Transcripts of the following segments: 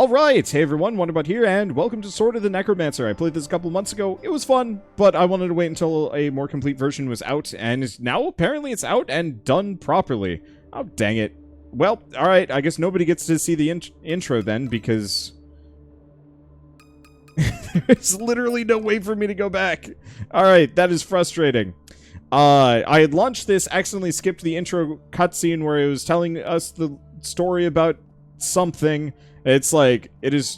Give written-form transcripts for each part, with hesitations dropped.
Alright, hey everyone, Wanderbot here, and welcome to Sword of the Necromancer. I played this a couple months ago. It was fun, but I wanted to wait until a more complete version was out, and now apparently it's out and done properly. Oh, dang it. Well, alright, I guess nobody gets to see the intro then, because there's literally no way for me to go back. Alright, that is frustrating. I had launched this, accidentally skipped the intro cutscene where it was telling us the story about something. It's like, it is,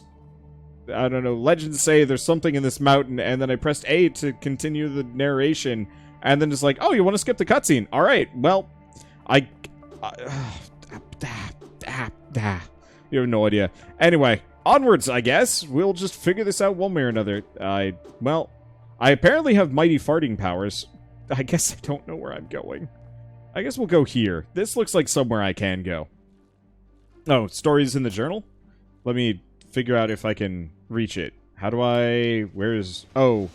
I don't know, legends say there's something in this mountain, and then I pressed A to continue the narration, and then it's like, oh, you want to skip the cutscene? Alright, well, you have no idea. Anyway, onwards, I guess. We'll just figure this out one way or another. Well, I apparently have mighty farting powers. I guess I don't know where I'm going. I guess we'll go here. This looks like somewhere I can go. Oh, stories in the journal? Let me figure out if I can reach it. How do I... Where is... Oh,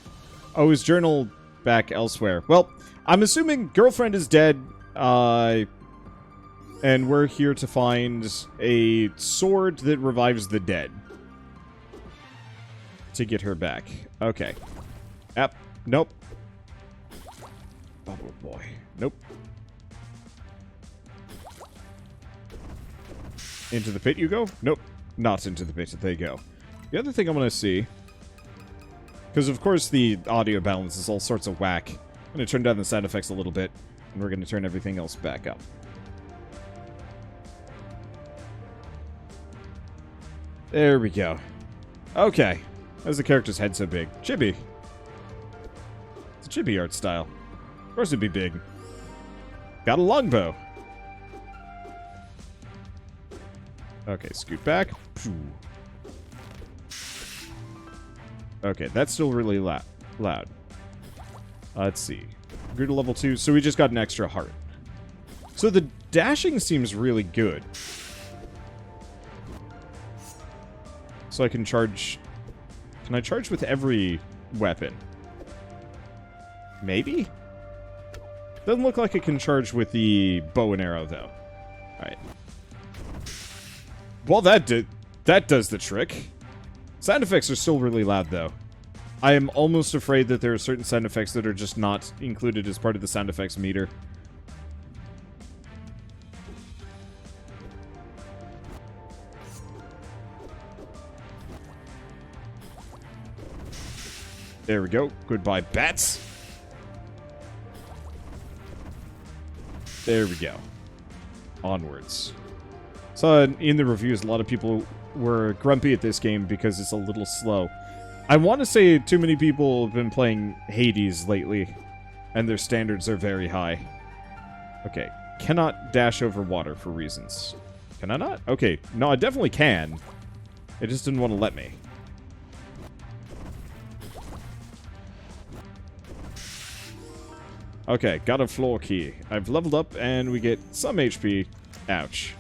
his journal back elsewhere. Well, I'm assuming girlfriend is dead, and we're here to find a sword that revives the dead. To get her back. Okay. Yep. Nope. Oh boy. Nope. Into the pit you go? Nope. Not into the pit they go. The other thing I'm going to see... Because, of course, the audio balance is all sorts of whack. I'm going to turn down the sound effects a little bit, and we're going to turn everything else back up. There we go. Okay. Why is the character's head so big? Chibi. It's a chibi art style. Of course it'd be big. Got a longbow. Okay, scoot back. Okay, that's still really loud. Let's see. Grew to level 2, so we just got an extra heart. So the dashing seems really good. So I can charge... Can I charge with every weapon? Maybe? Doesn't look like it can charge with the bow and arrow, though. Alright. Well, that does the trick. Sound effects are still really loud, though. I am almost afraid that there are certain sound effects that are just not included as part of the sound effects meter. There we go. Goodbye, bats. There we go. Onwards. So in the reviews, a lot of people were grumpy at this game because it's a little slow. I want to say too many people have been playing Hades lately, and their standards are very high. Okay, cannot dash over water for reasons. Can I not? Okay, no, I definitely can. It just didn't want to let me. Okay, got a floor key. I've leveled up, and we get some HP. Ouch.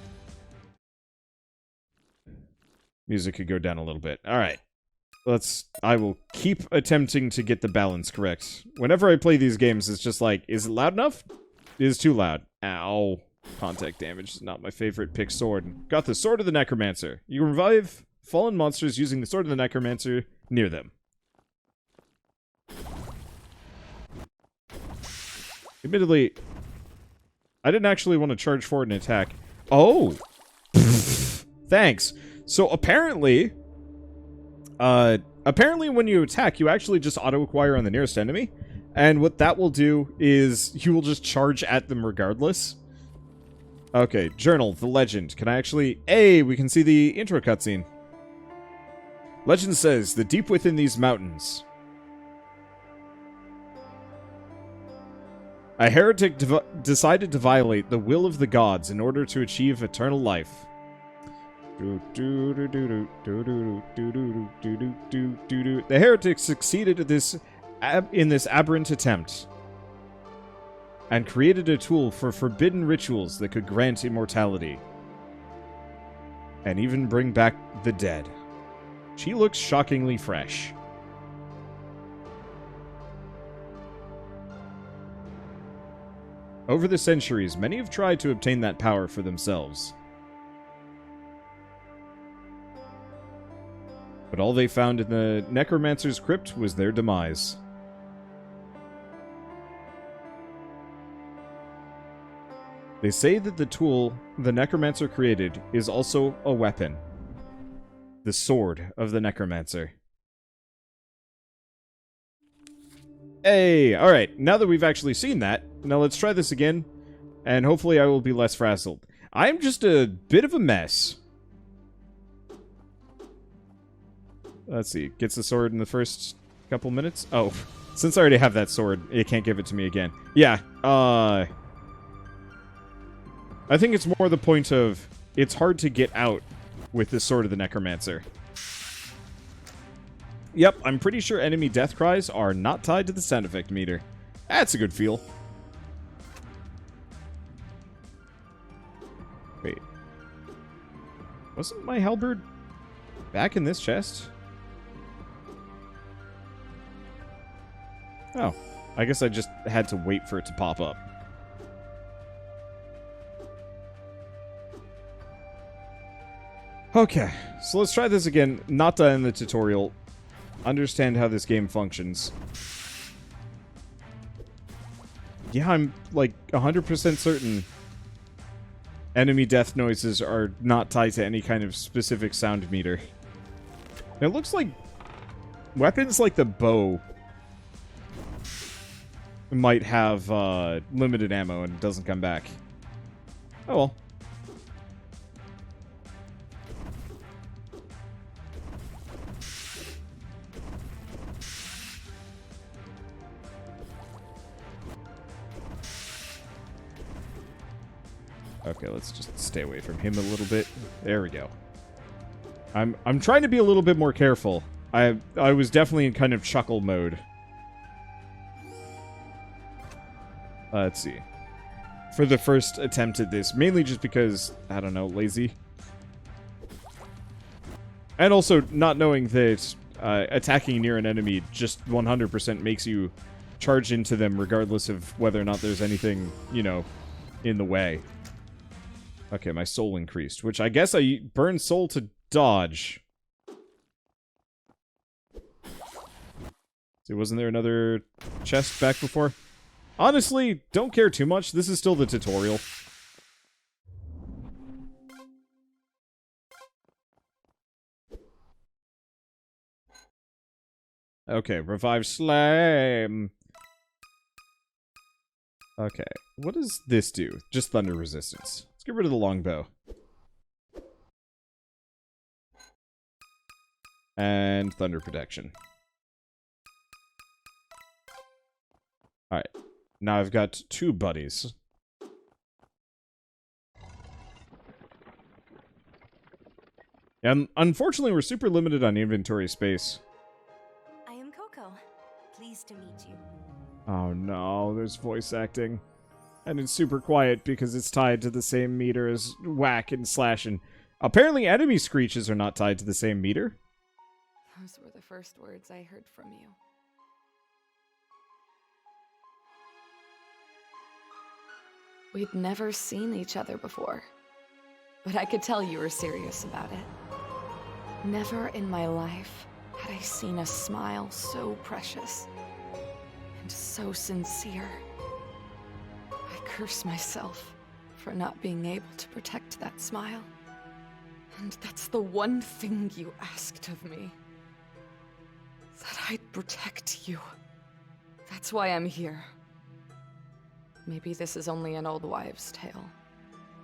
Music could go down a little bit. Alright. I will keep attempting to get the balance correct. Whenever I play these games, it's just like, is it loud enough? It is too loud. Ow. Contact damage is not my favorite pick sword. Got the Sword of the Necromancer. You can revive fallen monsters using the Sword of the Necromancer near them. Admittedly, I didn't actually want to charge forward and attack. Oh! Thanks. So apparently when you attack, you actually just auto-acquire on the nearest enemy. And what that will do is you will just charge at them regardless. Okay, journal, the legend. Can I actually... Hey, we can see the intro cutscene. Legend says, the deep within these mountains... A heretic decided to violate the will of the gods in order to achieve eternal life. The heretic succeeded in this aberrant attempt and created a tool for forbidden rituals that could grant immortality and even bring back the dead. She looks shockingly fresh. Over the centuries, many have tried to obtain that power for themselves. But all they found in the Necromancer's crypt was their demise. They say that the tool the Necromancer created is also a weapon. The sword of the Necromancer. Hey, alright, now that we've actually seen that, now let's try this again, and hopefully I will be less frazzled. I'm just a bit of a mess. Let's see, gets the sword in the first couple minutes? Oh, since I already have that sword, it can't give it to me again. Yeah, I think it's more the point of, it's hard to get out with the sword of the Necromancer. Yep, I'm pretty sure enemy death cries are not tied to the sound effect meter. That's a good feel. Wait. Wasn't my halberd back in this chest? Oh, I guess I just had to wait for it to pop up. Okay, so let's try this again. Not done in the tutorial. Understand how this game functions. Yeah, I'm like 100% certain enemy death noises are not tied to any kind of specific sound meter. It looks like weapons like the bow might have limited ammo and it doesn't come back. Oh well. Okay, let's just stay away from him a little bit. There we go. I'm trying to be a little bit more careful. I was definitely in kind of chuckle mode. Let's see. For the first attempt at this, mainly just because, I don't know, lazy. And also not knowing that attacking near an enemy just 100% makes you charge into them regardless of whether or not there's anything, you know, in the way. Okay, my soul increased, which I guess I burn soul to dodge. See, wasn't there another chest back before? Honestly, don't care too much. This is still the tutorial. Okay, revive slime. Okay, what does this do? Just thunder resistance. Let's get rid of the longbow. And thunder protection. Alright. Now I've got 2 buddies. And unfortunately, we're super limited on inventory space. I am Koko. Pleased to meet you. Oh no, there's voice acting. And it's super quiet because it's tied to the same meter as whack and slash. And apparently enemy screeches are not tied to the same meter. Those were the first words I heard from you. We'd never seen each other before, but I could tell you were serious about it. Never in my life had I seen a smile so precious and so sincere. I curse myself for not being able to protect that smile. And that's the one thing you asked of me. That I'd protect you. That's why I'm here. Maybe this is only an old wives' tale.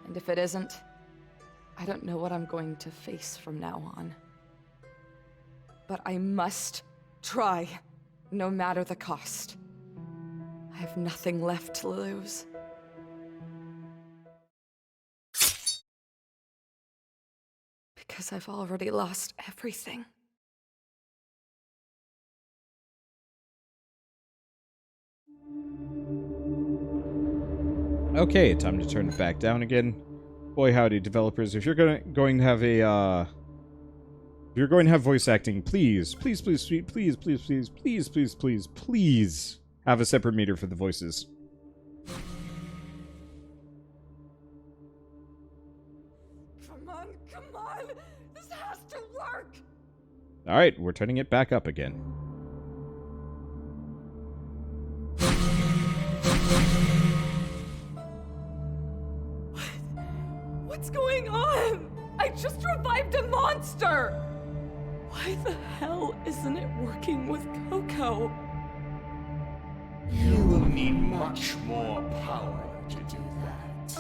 And if it isn't, I don't know what I'm going to face from now on. But I must try, no matter the cost. I have nothing left to lose. Because I've already lost everything. Okay, time to turn it back down again. Boy howdy, developers, if you're going to have a if you're going to have voice acting, please have a separate meter for the voices. Come on, this has to work! Alright, we're turning it back up again. What's going on? I just revived a monster! Why the hell isn't it working with Koko? You will need much more power to do that.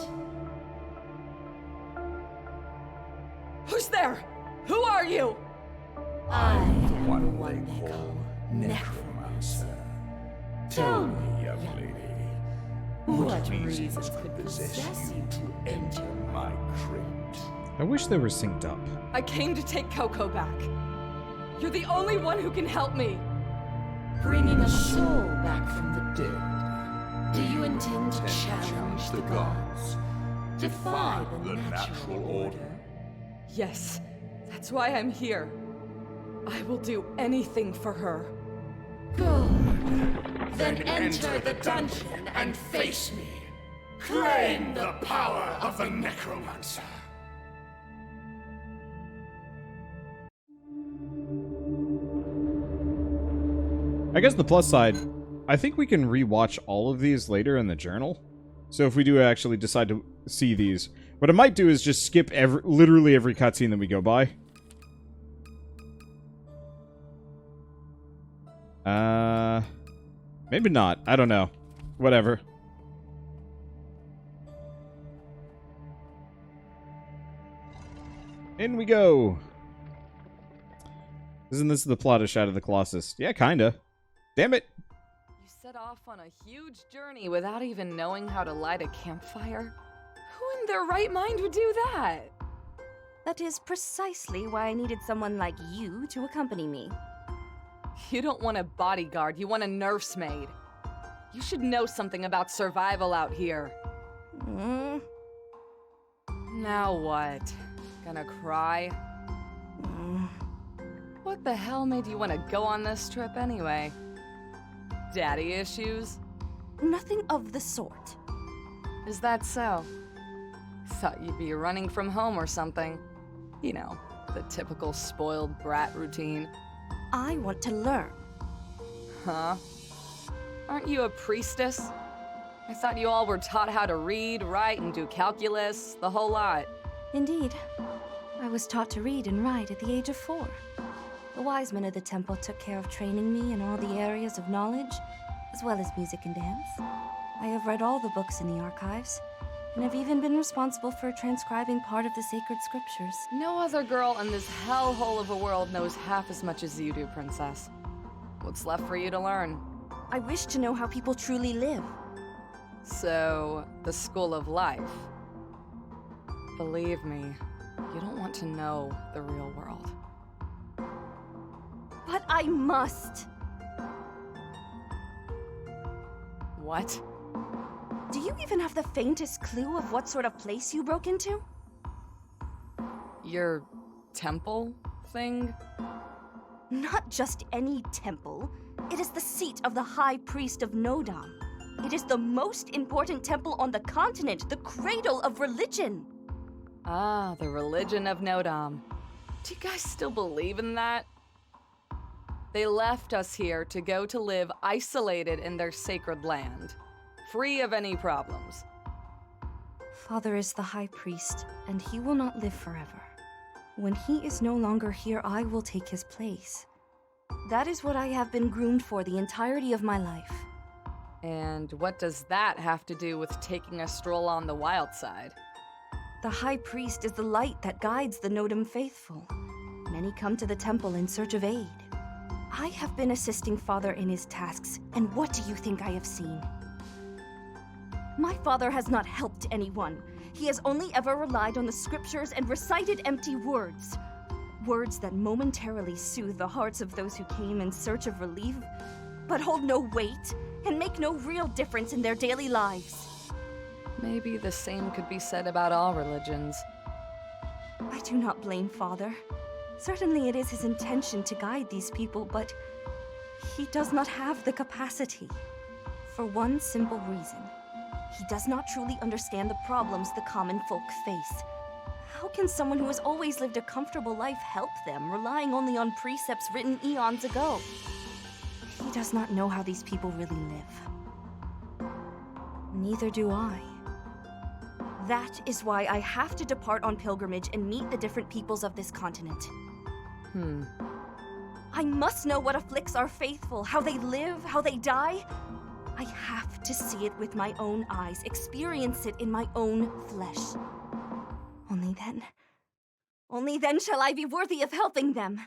Who's there? Who are you? I'm the one they call Necromancer. Tell me, young lady, what reasons could possess you to enter my crypt? I wish they were synced up. I came to take Koko back. You're the only one who can help me. Bringing a soul back from the dead. Do you intend to challenge the gods? Defy the natural order? Yes, that's why I'm here. I will do anything for her. Good. Then enter the dungeon and face me. Claim the power of the Necromancer. I guess the plus side, I think we can rewatch all of these later in the journal. So if we do actually decide to see these, what I might do is just skip literally every cutscene that we go by. Maybe not. I don't know. Whatever. In we go. Isn't this the plot of Shadow of the Colossus? Yeah, kinda. Damn it. You set off on a huge journey without even knowing how to light a campfire? Who in their right mind would do that? That is precisely why I needed someone like you to accompany me. You don't want a bodyguard, you want a nursemaid. You should know something about survival out here. Mm. Now what? Gonna cry? Mm. What the hell made you want to go on this trip anyway? Daddy issues? Nothing of the sort. Is that so? Thought you'd be running from home or something. You know, the typical spoiled brat routine. I want to learn. Huh? Aren't you a priestess? I thought you all were taught how to read, write, and do calculus, the whole lot. Indeed. I was taught to read and write at the age of 4. The wise men of the temple took care of training me in all the areas of knowledge, as well as music and dance. I have read all the books in the archives, and have even been responsible for transcribing part of the sacred scriptures. No other girl in this hellhole of a world knows half as much as you do, Princess. What's left for you to learn? I wish to know how people truly live. So, the school of life. Believe me, you don't want to know the real world. But I must! What? Do you even have the faintest clue of what sort of place you broke into? Your temple thing? Not just any temple. It is the seat of the High Priest of Nodam. It is the most important temple on the continent, the cradle of religion. Ah, the religion of Nodam. Do you guys still believe in that? They left us here to go to live isolated in their sacred land, free of any problems. Father is the High Priest, and he will not live forever. When he is no longer here, I will take his place. That is what I have been groomed for the entirety of my life. And what does that have to do with taking a stroll on the wild side? The High Priest is the light that guides the Nodam faithful. Many come to the temple in search of aid. I have been assisting Father in his tasks, and what do you think I have seen? My father has not helped anyone. He has only ever relied on the scriptures and recited empty words. Words that momentarily soothe the hearts of those who came in search of relief, but hold no weight and make no real difference in their daily lives. Maybe the same could be said about all religions. I do not blame Father. Certainly it is his intention to guide these people, but he does not have the capacity. For one simple reason. He does not truly understand the problems the common folk face. How can someone who has always lived a comfortable life help them, relying only on precepts written eons ago? He does not know how these people really live. Neither do I. That is why I have to depart on pilgrimage and meet the different peoples of this continent. I must know what afflicts our faithful, how they live, how they die. I have to see it with my own eyes, experience it in my own flesh. Only then shall I be worthy of helping them.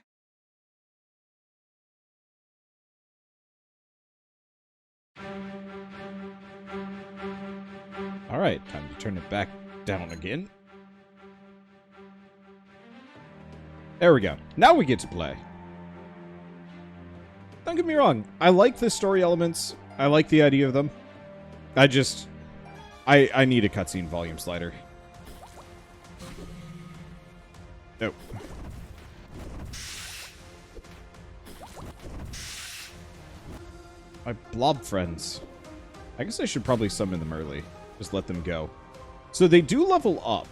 Alright, time to turn it back down again. There we go. Now we get to play. Don't get me wrong, I like the story elements. I like the idea of them. I need a cutscene volume slider. Oh. My blob friends. I guess I should probably summon them early. Just let them go. So they do level up.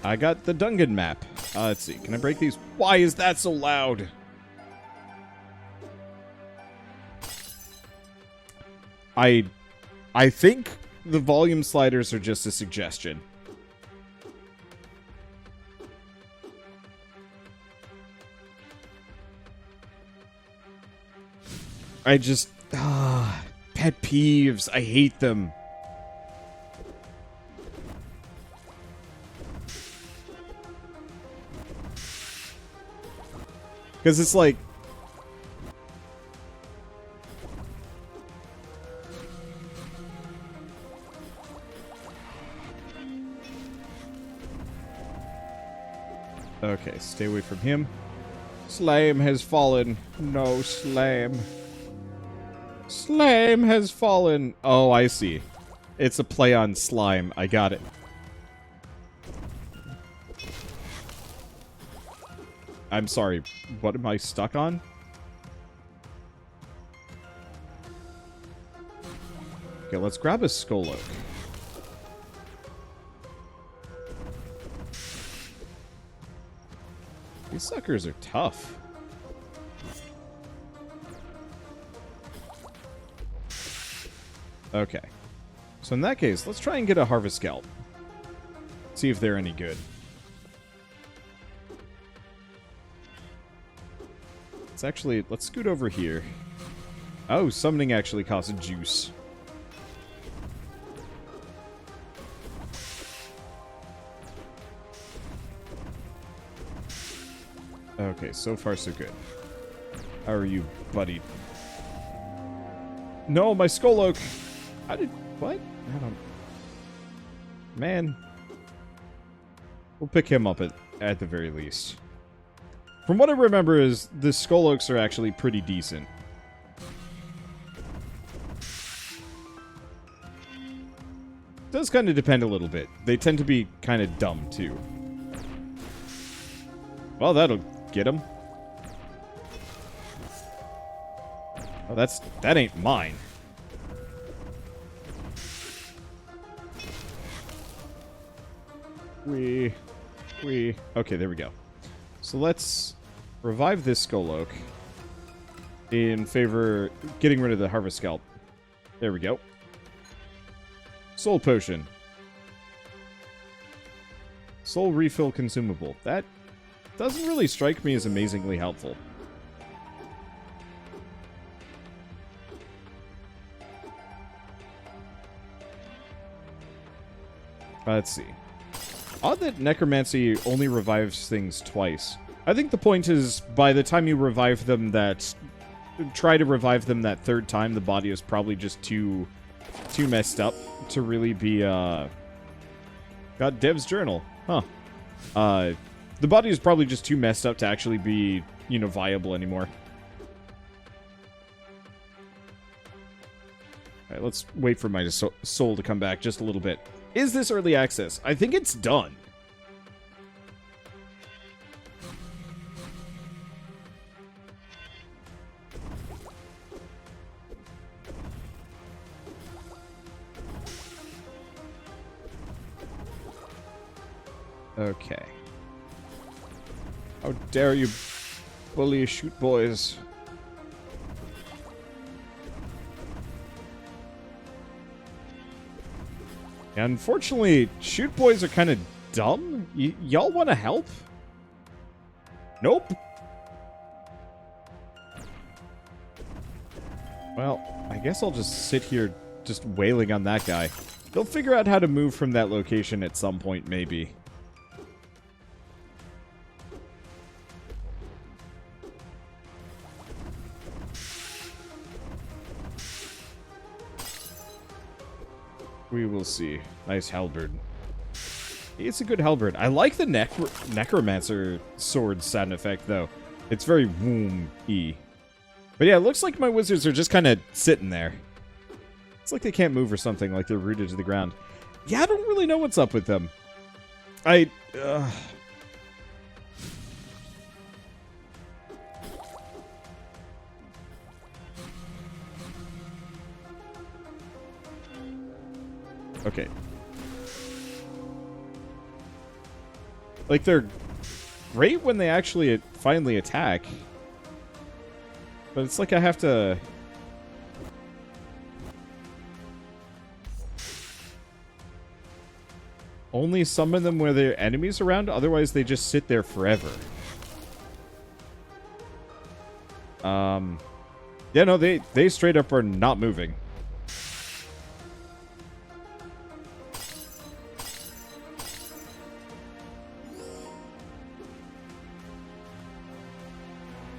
I got the Dungeon map. Let's see. Can I break these? Why is that so loud? I think the volume sliders are just a suggestion. I just... pet peeves. I hate them. Because it's like... Okay, stay away from him. Slime has fallen. No, Slime. Slime has fallen. Oh, I see. It's a play on slime. I got it. I'm sorry. What am I stuck on? Okay, let's grab a Skull Oak. These suckers are tough. Okay. So in that case, let's try and get a Harvest Scalp. See if they're any good. Let's scoot over here. Oh, summoning actually costs juice. Okay, so far so good. How are you, buddy? No, my Skull Oak! How did... What? I don't... Man. We'll pick him up at the very least. From what I remember is, the Skull Oaks are actually pretty decent. Does kind of depend a little bit. They tend to be kind of dumb, too. Well, that'll get him. Oh, that ain't mine. Okay, there we go. So let's revive this Skull Oak in favor getting rid of the Harvest Scalp. There we go. Soul Potion. Soul Refill Consumable. That doesn't really strike me as amazingly helpful. Let's see. Odd that Necromancy only revives things twice. I think the point is, by the time you revive them try to revive them that third time, the body is probably just too messed up to really be, got Dev's Journal. Huh. The body is probably just too messed up to actually be, viable anymore. Alright, let's wait for my soul to come back just a little bit. Is this early access? I think it's done. Okay. How dare you bully shoot boys? Unfortunately, shoot boys are kind of dumb. Y'all want to help? Nope. Well, I guess I'll just sit here just wailing on that guy. They'll figure out how to move from that location at some point, maybe. We will see. Nice halberd. It's a good halberd. I like the Necromancer sword sound effect, though. It's very womb-y. But yeah, it looks like my wizards are just kind of sitting there. It's like they can't move or something, like they're rooted to the ground. Yeah, I don't really know what's up with them. Okay. Like, they're great when they actually finally attack. But it's like I have to... only summon them where there are enemies around, otherwise they just sit there forever. Yeah, no, they straight up are not moving.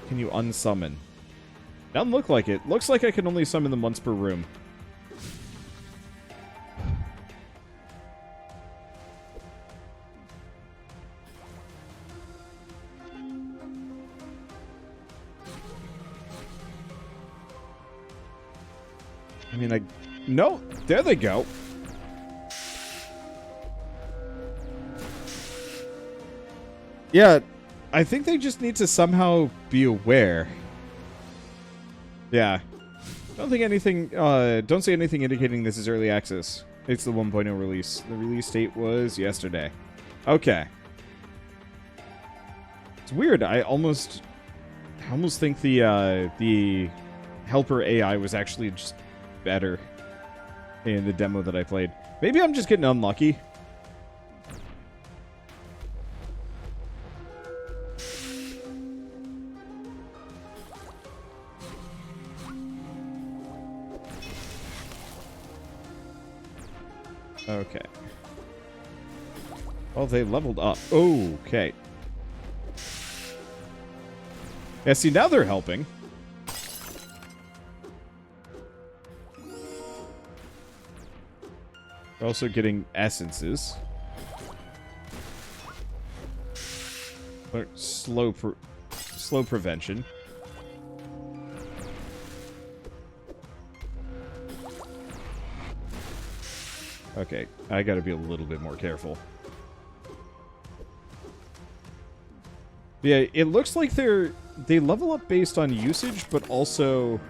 Can you unsummon? Doesn't look like it. Looks like I can only summon them once per room. I mean, no, there they go. Yeah, I think they just need to somehow be aware. Yeah. Don't see anything indicating this is early access. It's the 1.0 release. The release date was yesterday. Okay. It's weird. I almost think the helper AI was actually just better in the demo that I played. Maybe I'm just getting unlucky. Okay. Oh, they leveled up. Okay. Yeah, see, now they're helping. They're also getting essences. Or slow prevention. Okay, I gotta be a little bit more careful. Yeah, it looks like they level up based on usage, but also...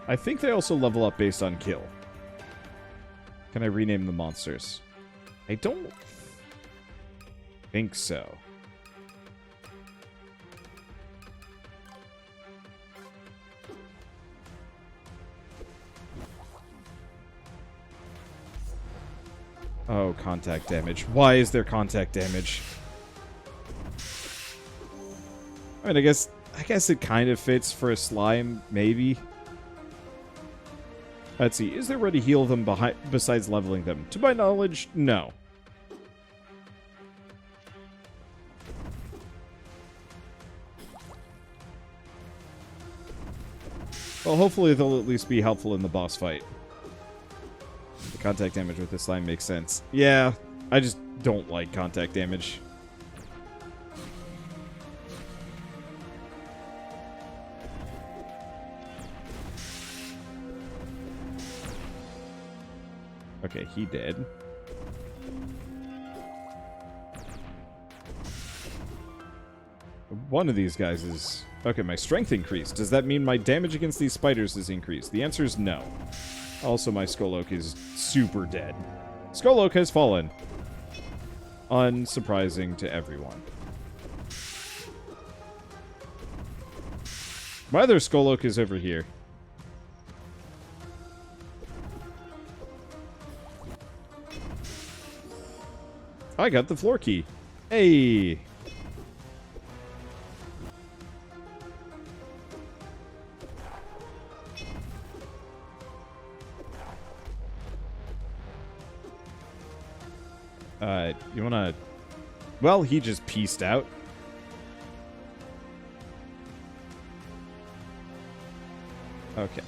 I think they also level up based on kill. Can I rename the monsters? I don't think so. Oh, contact damage. Why is there contact damage? I mean, I guess it kind of fits for a slime, maybe. Let's see. Is there a way to heal them besides leveling them? To my knowledge, no. Well, hopefully they'll at least be helpful in the boss fight. The contact damage with this slime makes sense. Yeah, I just don't like contact damage. Okay, he dead. One of these guys is... Okay, my strength increased. Does that mean my damage against these spiders is increased? The answer is no. Also, my Skull Oak is super dead. Skolok has fallen. Unsurprising to everyone. My other Skolok is over here. I got the floor key. Hey! You wanna... Well, he just pieced out. Okay.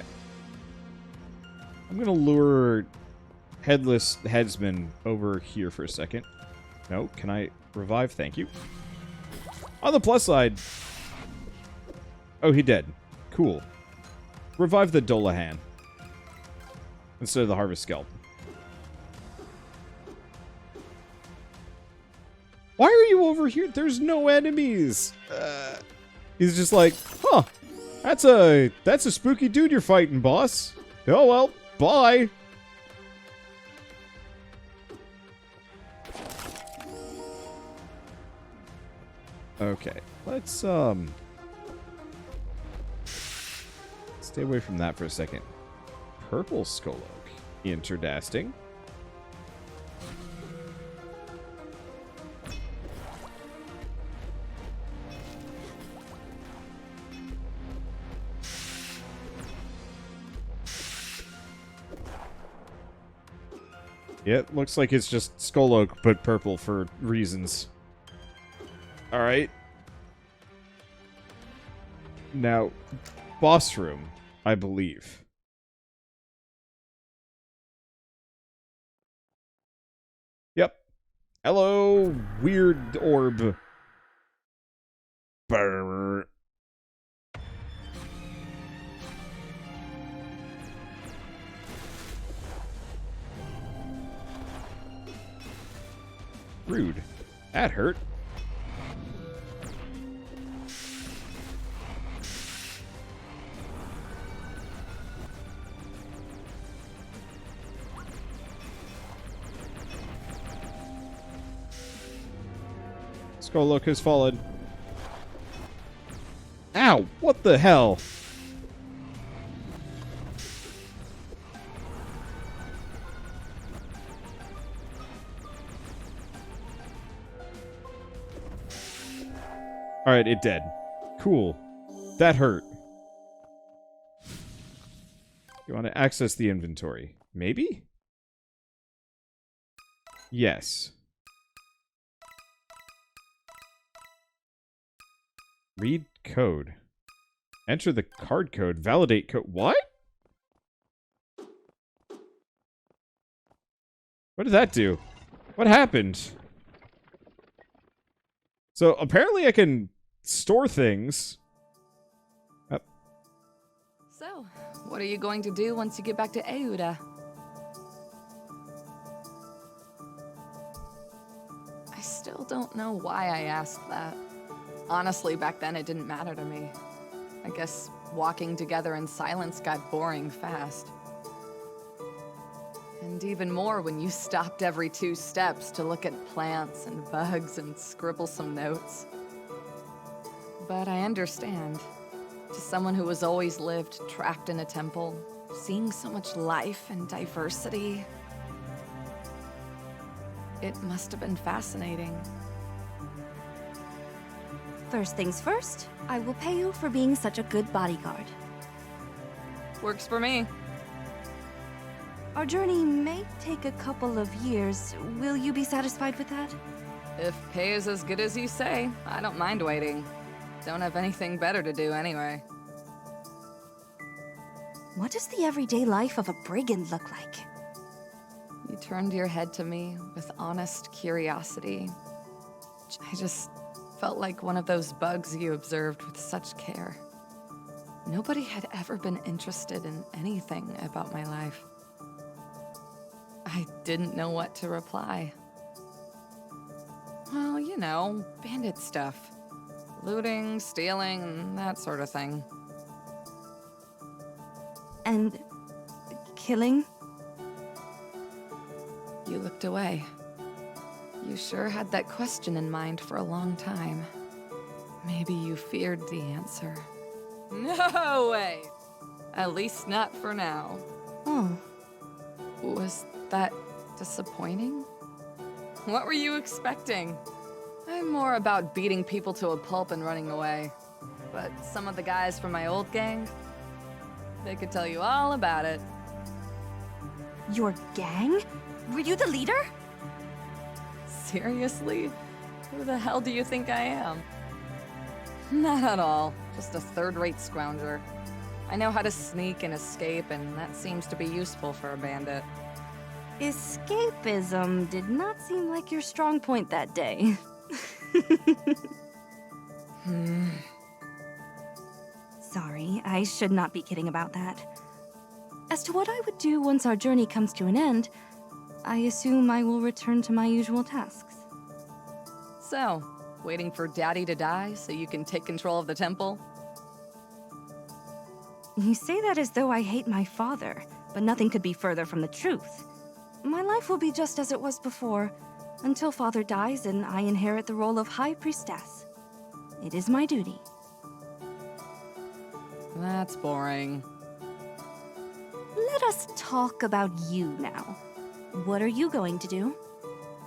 I'm gonna lure Headless Headsman over here for a second. No, can I revive? Thank you. On the plus side... Oh, he dead. Cool. Revive the Dolahan. Instead of the Harvest Scalp. Why are you over here? There's no enemies. He's just like, huh. That's a spooky dude you're fighting, boss. Oh well, bye. Okay, let's stay away from that for a second. Purple Skolok. Interdasting. Yeah, it looks like it's just Skolok, but purple for reasons. Alright. Now, boss room, I believe. Yep. Hello, weird orb. Brr. Rude. That hurt. Skolok has fallen. Ow! What the hell? Alright, it dead. Cool. That hurt. You want to access the inventory? Maybe? Yes. Read code. Enter the card code. Validate code. What? What did that do? What happened? So apparently I can store things. So, what are you going to do once you get back to Euda? I still don't know why I asked that. Honestly, back then it didn't matter to me. I guess walking together in silence got boring fast. And even more when you stopped every 2 steps to look at plants and bugs and scribble some notes. But I understand. To someone who has always lived trapped in a temple, seeing so much life and diversity, it must have been fascinating. First things first, I will pay you for being such a good bodyguard. Works for me. Our journey may take a couple of years. Will you be satisfied with that? If pay is as good as you say, I don't mind waiting. Don't have anything better to do anyway. What does the everyday life of a brigand look like? You turned your head to me with honest curiosity. I just felt like one of those bugs you observed with such care. Nobody had ever been interested in anything about my life. I didn't know what to reply. Well, you know, bandit stuff. Looting, stealing, and that sort of thing. And killing? You looked away. You sure had that question in mind for a long time. Maybe you feared the answer. No way! At least not for now. Oh, Was that disappointing? What were you expecting? I'm more about beating people to a pulp and running away. But some of the guys from my old gang, they could tell you all about it. your gang? Were you the leader? Seriously? Who the hell do you think I am? Not at all. Just a third-rate scrounger. I know how to sneak and escape, and that seems to be useful for a bandit. Escapism did not seem like your strong point that day. Sorry, I should not be kidding about that. As to what I would do once our journey comes to an end, I assume I will return to my usual tasks. So, waiting for Daddy to die so you can take control of the temple? You say that as though I hate my father, but nothing could be further from the truth. My life will be just as it was before, until Father dies and I inherit the role of High Priestess. It is my duty. That's boring. Let us talk about you now. What are you going to do?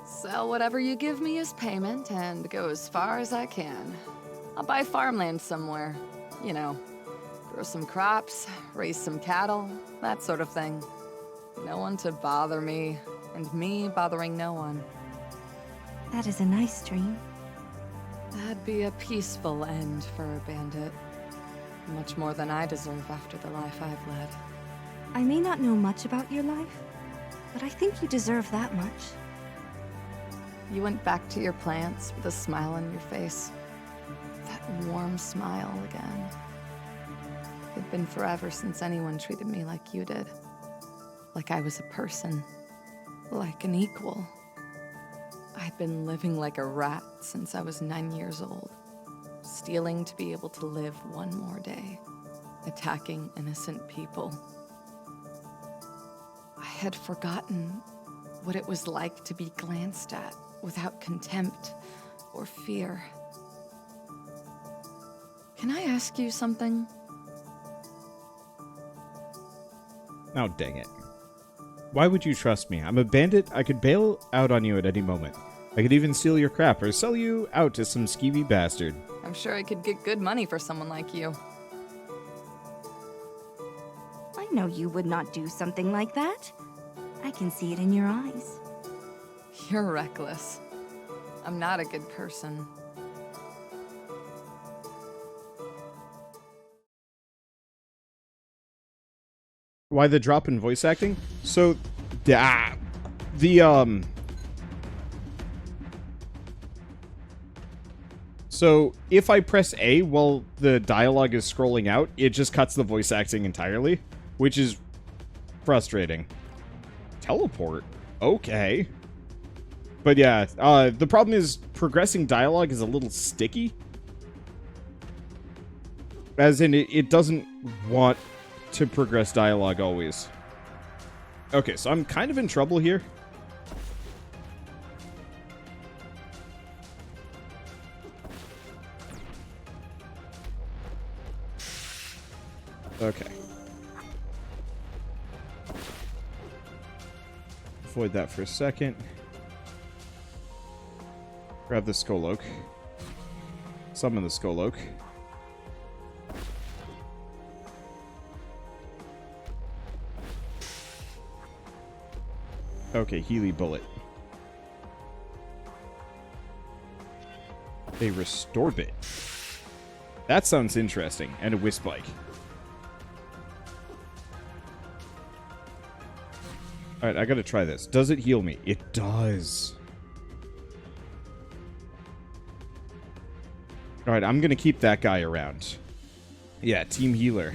Sell whatever you give me as payment and go as far as I can. I'll buy farmland somewhere. You know, grow some crops, raise some cattle, that sort of thing. No one to bother me, and me bothering no one. That is a nice dream. That'd be a peaceful end for a bandit. Much more than I deserve after the life I've led. I may not know much about your life, but I think you deserve that much. You went back to your plants with a smile on your face. That warm smile again. It'd been forever since anyone treated me like you did. Like I was a person. Like an equal. I'd been living like a rat since I was 9 years old. Stealing to be able to live one more day. Attacking innocent people. I had forgotten what it was like to be glanced at without contempt or fear. Can I ask you something? Oh, dang it. Why would you trust me? I'm a bandit. I could bail out on you at any moment. I could even steal your crap or sell you out to some skeevy bastard. I'm sure I could get good money for someone like you. I know you would not do something like that. I can see it in your eyes. You're reckless. I'm not a good person. Why the drop in voice acting? So, So, if I press A while the dialogue is scrolling out, it just cuts the voice acting entirely, which is frustrating. Teleport? Okay. But yeah, the problem is progressing dialogue is a little sticky. As in, it doesn't want to progress dialogue always. Okay, so I'm kind of in trouble here. Okay. Avoid that for a second. Grab the Skull Oak. Summon the Skull Oak. Okay, Healy Bullet. A Restore Bit. That sounds interesting. And a Wisp Bike. Alright, I gotta try this. Does it heal me? It does. Alright, I'm gonna keep that guy around. Yeah, Team Healer.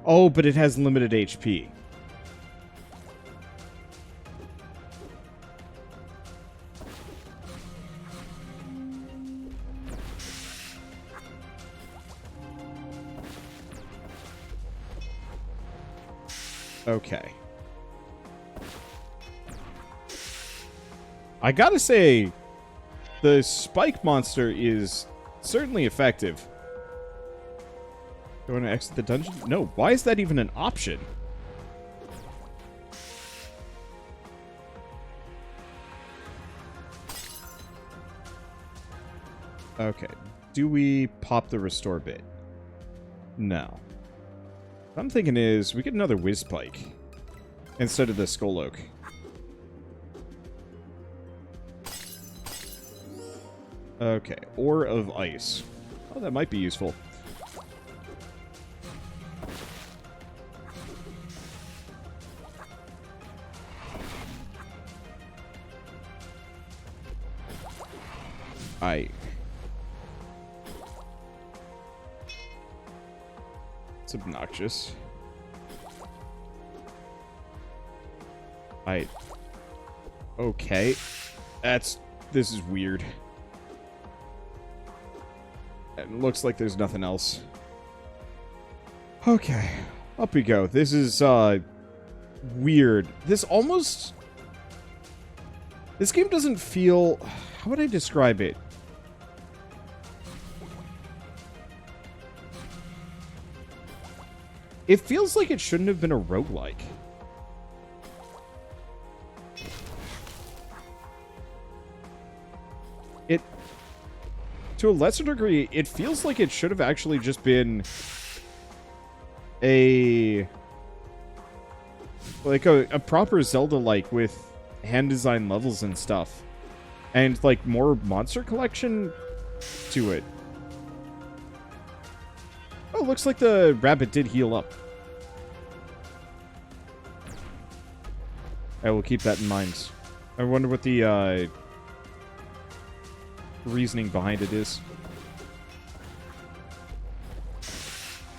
Oh, but it has limited HP. Okay. I gotta say, the spike monster is certainly effective. Do you want to exit the dungeon? No, why is that even an option? Okay, do we pop the restore bit? No. What I'm thinking is, we get another whiz spike instead of the skull oak. Okay, ore of ice. Oh, that might be useful. It's obnoxious. Okay. This is weird. It looks like there's nothing else. Okay. Up we go. This is, weird. This game doesn't feel... How would I describe it? It feels like it shouldn't have been a roguelike. To a lesser degree, it feels like it should have actually just been a proper Zelda-like with hand-designed levels and stuff. And, like, more monster collection to it. Oh, looks like the rabbit did heal up. I will keep that in mind. I wonder what the, reasoning behind it is.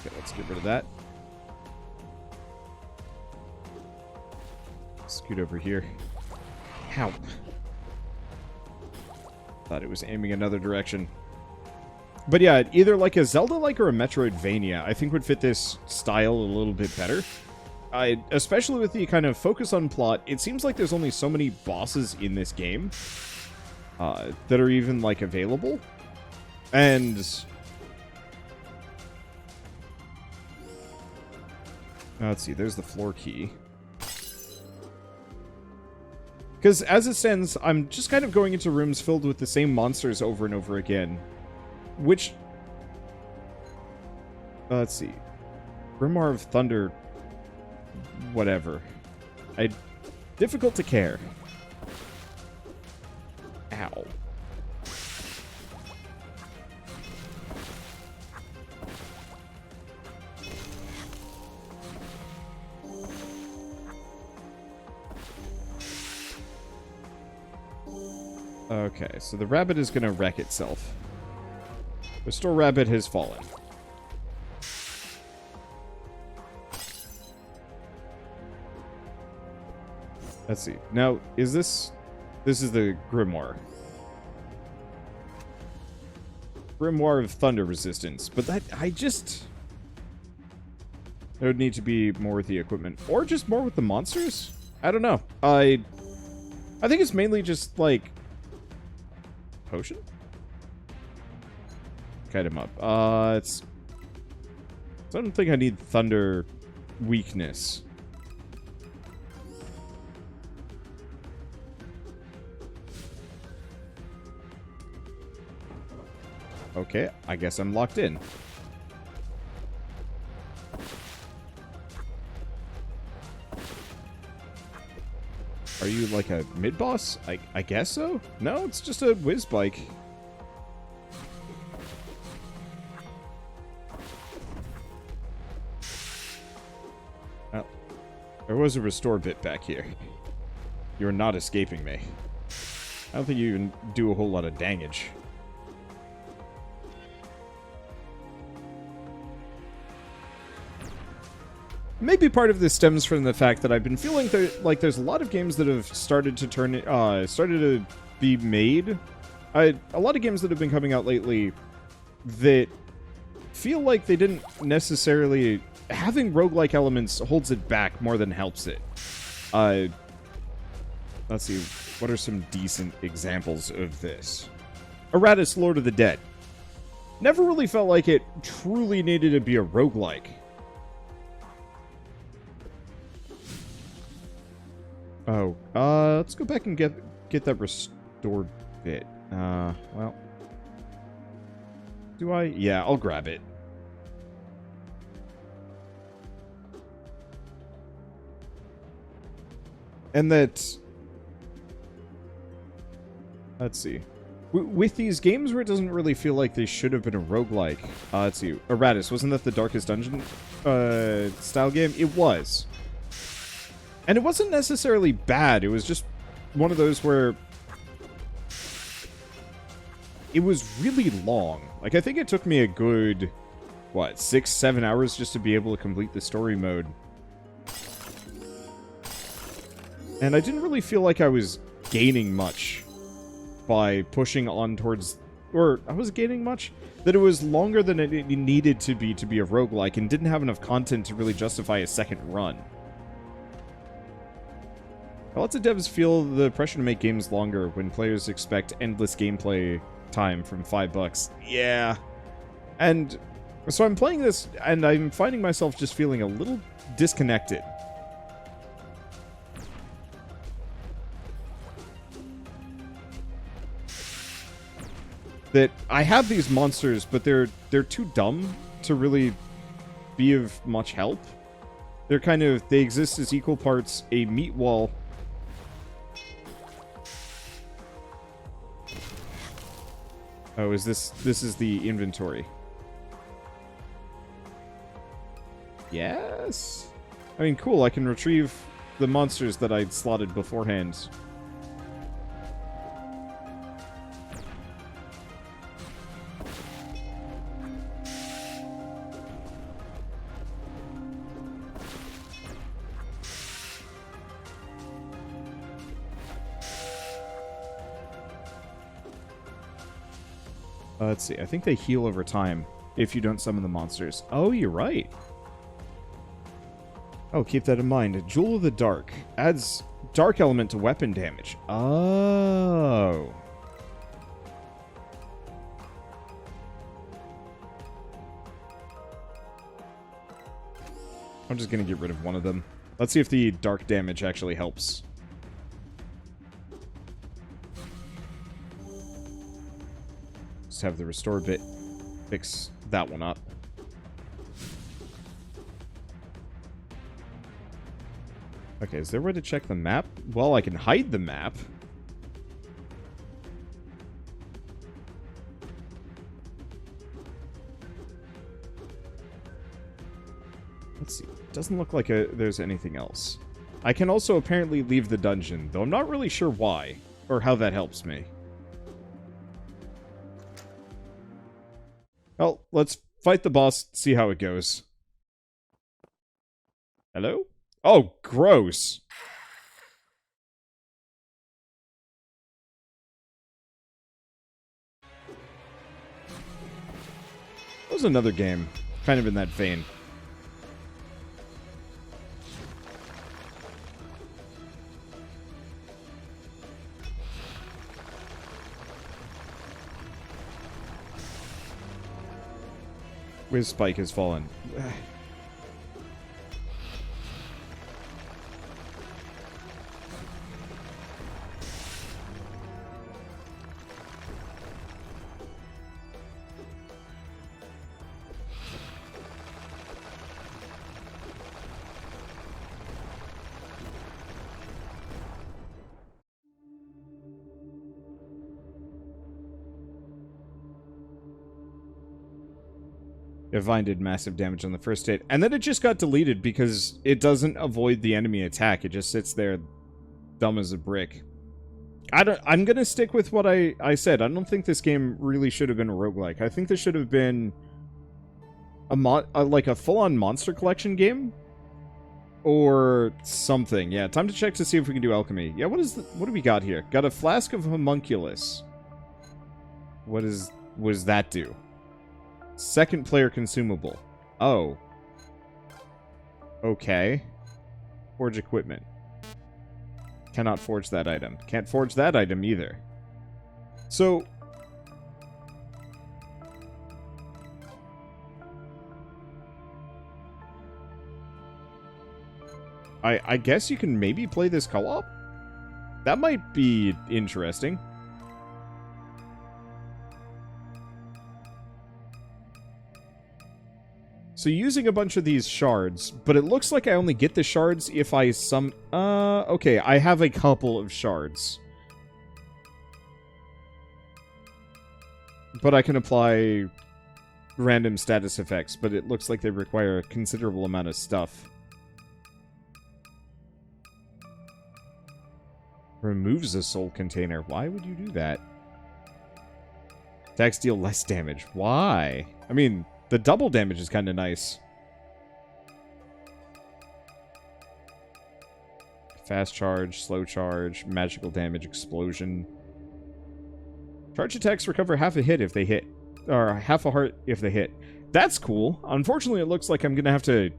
Okay, let's get rid of that. Scoot over here. Ow. Thought it was aiming another direction. But yeah, either like a Zelda-like or a Metroidvania, I think would fit this style a little bit better. Especially with the kind of focus on plot, it seems like there's only so many bosses in this game that are even, like, available. And... let's see, there's the floor key. Because as it stands, I'm just kind of going into rooms filled with the same monsters over and over again. Which... let's see. Grimoire of Thunder... whatever. Difficult to care. Ow. Okay, so the rabbit is gonna wreck itself. Restore rabbit has fallen. Let's see. Now, is this... This is the Grimoire. Grimoire of Thunder Resistance. But that... There would need to be more with the equipment. Or just more with the monsters? I don't know. I think it's mainly just, like... Potion? Kite him up. It's... I don't think I need Thunder Weakness. Okay, I guess I'm locked in. Are you like a mid-boss? I guess so? No, it's just a whiz bike. Well, there was a restore bit back here. You're not escaping me. I don't think you can do a whole lot of damage. Maybe part of this stems from the fact that I've been feeling like there's a lot of games that have started to started to be made. A lot of games that have been coming out lately that feel like they didn't necessarily having roguelike elements holds it back more than helps it. Let's see, what are some decent examples of this? Eratus, Lord of the Dead. Never really felt like it truly needed to be a roguelike. Oh, let's go back and get that restored bit. Well. Do I? Yeah, I'll grab it. And that... Let's see. With these games where it doesn't really feel like they should have been a roguelike... let's see. Eratus, wasn't that the Darkest Dungeon style game? It was. And it wasn't necessarily bad. It was just one of those where... It was really long. Like, I think it took me a good, what, 6-7 hours just to be able to complete the story mode. And I didn't really feel like I was gaining much by pushing on towards... Or, I was gaining much? That it was longer than it needed to be a roguelike and didn't have enough content to really justify a second run. Lots of devs feel the pressure to make games longer when players expect endless gameplay time from $5. Yeah. And so I'm playing this, and I'm finding myself just feeling a little disconnected. That I have these monsters, but they're too dumb to really be of much help. They're they exist as equal parts a meat wall. Oh, this is the inventory. Yes? I mean, cool, I can retrieve the monsters that I'd slotted beforehand. Let's see. I think they heal over time if you don't summon the monsters. Oh, you're right. Oh, keep that in mind. Jewel of the Dark adds dark element to weapon damage. Oh. I'm just going to get rid of one of them. Let's see if the dark damage actually helps. Just have the restore bit fix that one up. Okay, is there a way to check the map? Well, I can hide the map. Let's see. Doesn't look like there's anything else. I can also apparently leave the dungeon, though I'm not really sure why, or how that helps me. Well, let's fight the boss, see how it goes. Hello? Oh, gross. That was another game, kind of in that vein. His spike has fallen. Vine did massive damage on the first hit, and then it just got deleted because it doesn't avoid the enemy attack. It just sits there dumb as a brick. I'm gonna stick with what I said. I don't think this game really should have been a roguelike. I think this should have been like a full-on monster collection game or something. Yeah, time to check to see if we can do alchemy. Yeah, what do we got here? Got a flask of homunculus. What does that do? Second player consumable. Oh. Okay. Forge equipment. Cannot forge that item. Can't forge that item either. So... I guess you can maybe play this co-op? That might be interesting. So using a bunch of these shards, but it looks like I only get the shards if I okay, I have a couple of shards. But I can apply random status effects, but it looks like they require a considerable amount of stuff. Removes a soul container. Why would you do that? Attacks deal less damage. Why? I mean, the double damage is kind of nice. Fast charge, slow charge, magical damage, explosion. Charge attacks recover half a hit if they hit. Or half a heart if they hit. That's cool. Unfortunately, it looks like I'm going to have to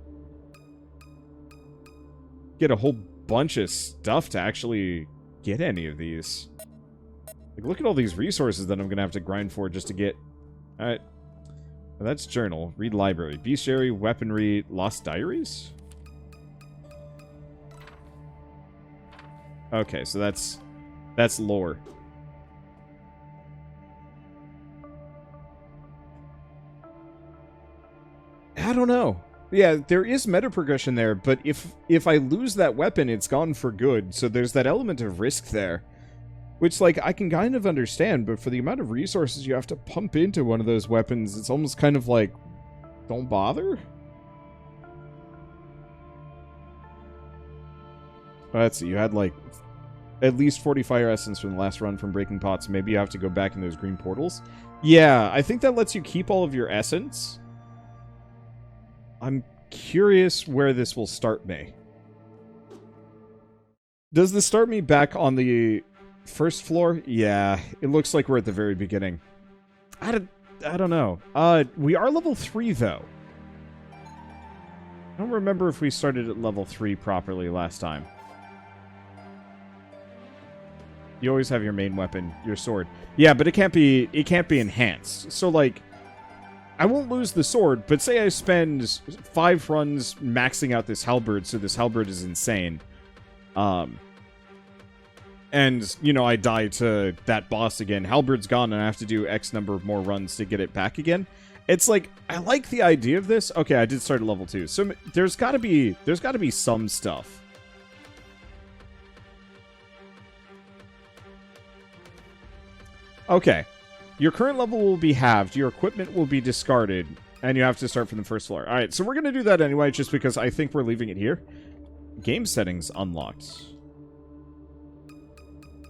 get a whole bunch of stuff to actually get any of these. Like, look at all these resources that I'm going to have to grind for just to get... Alright. Well, that's journal. Read library. Bestiary, weaponry, lost diaries? Okay, so that's lore. I don't know. Yeah, there is meta progression there, but if I lose that weapon, it's gone for good. So there's that element of risk there. Which, like, I can kind of understand, but for the amount of resources you have to pump into one of those weapons, it's almost kind of like, don't bother? Let's see, you had, like, at least 40 fire essence from the last run from Breaking Pots. Maybe you have to go back in those green portals. Yeah, I think that lets you keep all of your essence. I'm curious where this will start me. Does this start me back on the first floor? Yeah, it looks like we're at the very beginning. I don't know. We are level 3, though. I don't remember if we started at level 3 properly last time. You always have your main weapon, your sword. Yeah, but it can't be enhanced. So, like, I won't lose the sword, but say I spend 5 runs maxing out this halberd, so this halberd is insane. And, you know, I die to that boss again. Halberd's gone, and I have to do X number of more runs to get it back again. It's like, I like the idea of this. Okay, I did start at level 2. So there's gotta be some stuff. Okay. Your current level will be halved, your equipment will be discarded, and you have to start from the first floor. Alright, so we're going to do that anyway, just because I think we're leaving it here. Game settings unlocked.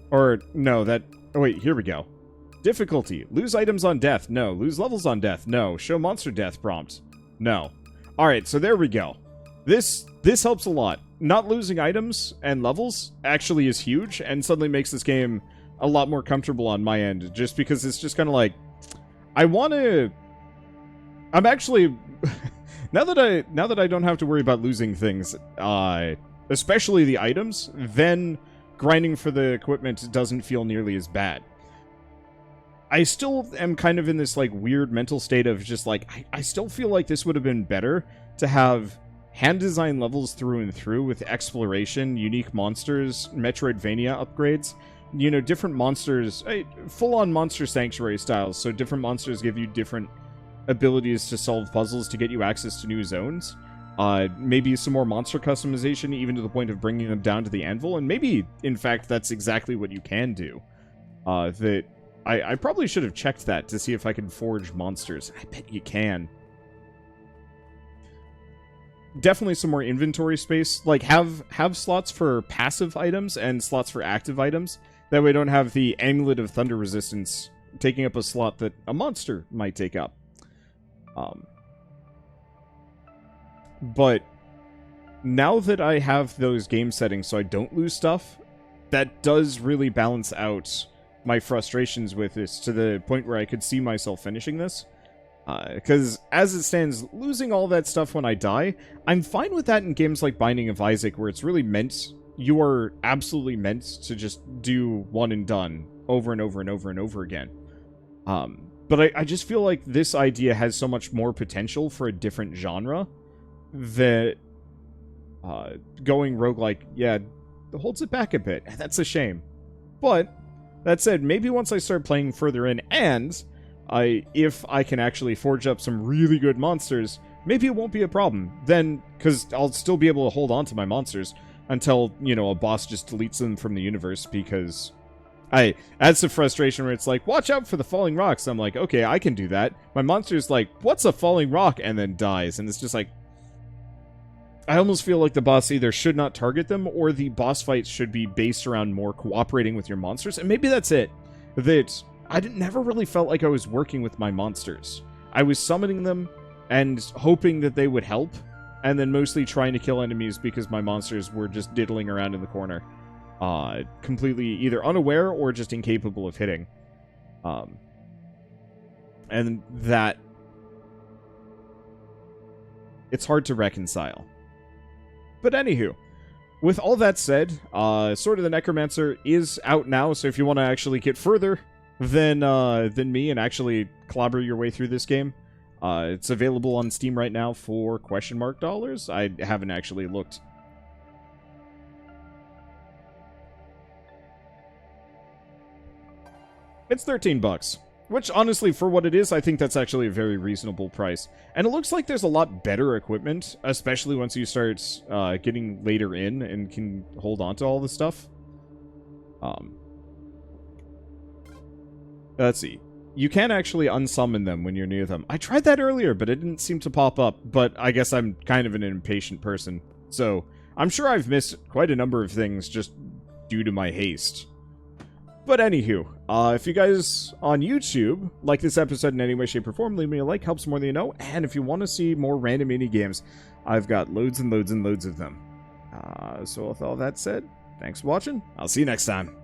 Or, no, that... Oh, wait, here we go. Difficulty. Lose items on death. No. Lose levels on death. No. Show monster death prompt. No. Alright, so there we go. This helps a lot. Not losing items and levels actually is huge, and suddenly makes this game a lot more comfortable on my end, just because it's just kind of like, I'm actually now that I don't have to worry about losing things, especially the items, then grinding for the equipment doesn't feel nearly as bad. I still am kind of in this like weird mental state of just like, I still feel like this would have been better to have hand design levels through and through with exploration, unique monsters, Metroidvania upgrades. You know, different monsters, full-on monster sanctuary styles, so different monsters give you different abilities to solve puzzles to get you access to new zones. Maybe some more monster customization, even to the point of bringing them down to the anvil, and maybe, in fact, that's exactly what you can do. I probably should have checked that to see if I can forge monsters. I bet you can. Definitely some more inventory space. Like, have slots for passive items and slots for active items. That way I don't have the Amulet of Thunder Resistance taking up a slot that a monster might take up. But now that I have those game settings so I don't lose stuff, that does really balance out my frustrations with this to the point where I could see myself finishing this. Because as it stands, losing all that stuff when I die, I'm fine with that in games like Binding of Isaac, where it's really you are absolutely meant to just do one and done over and over and over and over again. But I just feel like this idea has so much more potential for a different genre that going roguelike, yeah, holds it back a bit. That's a shame. But that said, maybe once I start playing further in, and if I can actually forge up some really good monsters, maybe it won't be a problem. Then, because I'll still be able to hold on to my monsters until, a boss just deletes them from the universe, because adds some frustration where it's like, watch out for the falling rocks. I'm like, okay, I can do that. My monster's like, what's a falling rock? And then dies. And it's just like, I almost feel like the boss either should not target them, or the boss fights should be based around more cooperating with your monsters. And maybe that's it. That I never really felt like I was working with my monsters. I was summoning them and hoping that they would help, and then mostly trying to kill enemies because my monsters were just diddling around in the corner. Completely either unaware or just incapable of hitting. And that... it's hard to reconcile. But anywho, with all that said, Sword of the Necromancer is out now, so if you want to actually get further than me and actually clobber your way through this game, it's available on Steam right now for $dollars. I haven't actually looked. It's $13, which honestly, for what it is, I think that's actually a very reasonable price. And it looks like there's a lot better equipment, especially once you start getting later in and can hold on to all the stuff. Let's see. You can actually unsummon them when you're near them. I tried that earlier, but it didn't seem to pop up. But I guess I'm kind of an impatient person. So I'm sure I've missed quite a number of things just due to my haste. But anywho, if you guys on YouTube like this episode in any way, shape, or form, leave me a like, helps more than you know. And if you want to see more random indie games, I've got loads and loads and loads of them. So with all that said, thanks for watching. I'll see you next time.